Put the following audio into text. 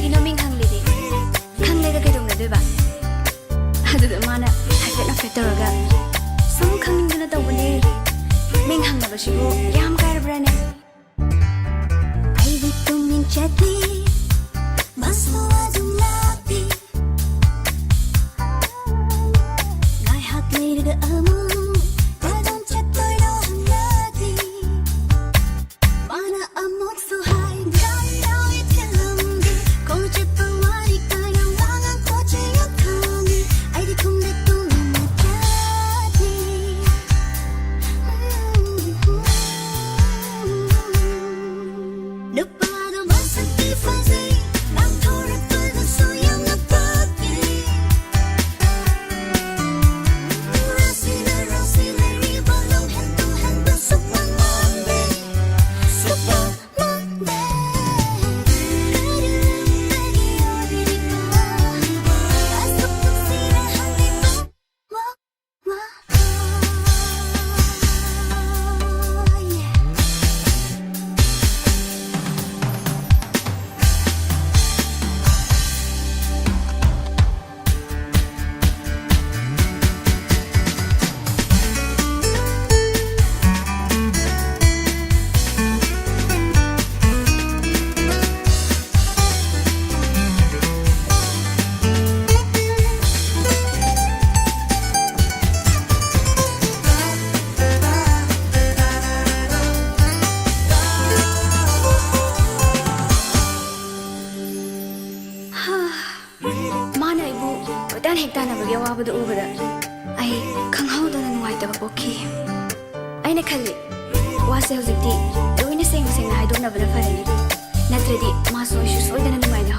ꯀꯔꯤꯒꯤꯅꯣ ꯃꯤꯡ ꯍꯪꯂꯤꯗꯤ ꯈꯪꯂꯦꯒ ꯀꯩꯗꯧꯅꯗꯣꯏꯕ ꯑꯗꯨꯗ ꯃꯥꯅ ꯍꯥꯏꯐꯦꯠ ꯍꯥꯏꯐꯦꯠ ꯇꯧꯔꯒ ꯁꯨꯝ ꯈꯪꯅꯤꯡꯗꯅ ꯇꯧꯕꯅꯦ ꯃꯤꯡ ꯍꯪꯅꯕꯁꯤꯕꯨ ꯌꯥꯝ ꯀꯥꯏꯔꯕ꯭ꯔꯥꯅꯦ ꯑꯩꯗꯤ ꯇꯨꯃꯤꯟ ꯆꯠꯂꯤ ꯃꯥꯁꯨ ꯑꯗꯨꯝ ꯂꯥꯛꯄꯤ ꯉꯥꯏꯍꯥꯛ ꯂꯩꯔꯒ ꯑꯃꯨꯛ ꯀꯗꯥꯝ ꯆꯠꯇꯣꯏꯅꯣ ꯍꯪꯂꯛꯂꯤ ꯃꯥꯅ ꯑꯃꯨꯛꯁꯨ ꯍꯥꯏ ꯒꯥꯔꯤ ꯊꯤꯜꯂꯝꯒꯦ ꯈꯣꯡꯅ ꯆꯠꯄ ꯋꯥꯔꯤ ꯀꯌꯥ ꯋꯥꯉꯥꯡꯊꯣꯛꯁꯦ ꯈꯪꯉꯤ ꯑꯩꯗꯤ ꯈꯨꯝꯗꯦ ꯇꯨꯃꯤꯟꯅ ꯆꯠꯂꯤ ꯅꯨꯄꯥꯗꯣ ꯃꯁꯛꯇꯤ ꯐꯖꯩ ꯉꯥꯡꯊꯣꯔꯛꯄꯗꯁꯨ ꯌꯥꯝꯅ ꯄꯛꯏ ꯔꯥꯁꯤ ꯂꯩꯔꯤꯕ ꯂꯝꯍꯦꯟ ꯇꯨꯍꯦꯟꯕ ꯁꯨꯛꯄꯪꯃꯥꯟꯗꯦ ꯁꯨꯛꯄꯪꯃꯥꯟꯗꯦ ꯀꯔꯤꯒꯤ ꯑꯣꯏꯔꯤꯕ ꯑꯁꯨꯛ ꯅꯨꯡꯁꯤꯅ ꯍꯜꯂꯤꯕ ꯋꯥ ꯃꯥꯅ ꯑꯩꯕꯨ ꯀꯣꯏꯇꯥꯟ ꯍꯦꯛ ꯇꯥꯟꯅꯕꯒꯤ ꯑꯋꯥꯕꯗꯨ ꯎꯕꯗ ꯑꯩ ꯈꯪꯍꯧꯗꯅ ꯅꯨꯡꯉꯥꯏꯇꯕ ꯄꯣꯛꯈꯤ ꯑꯩꯅ ꯈꯜꯂꯤ ꯋꯥꯁꯦ ꯍꯧꯖꯤꯛꯇꯤ ꯂꯣꯏꯅ ꯁꯦꯡꯅ ꯍꯥꯏꯗꯣꯛꯅꯕꯅ ꯐꯔꯅꯤ ꯅꯠꯇ꯭ꯔꯗꯤ ꯃꯥꯁꯨ ꯑꯩꯁꯨ ꯁꯣꯏꯗꯅ ꯅꯨꯡꯉꯥꯏꯅ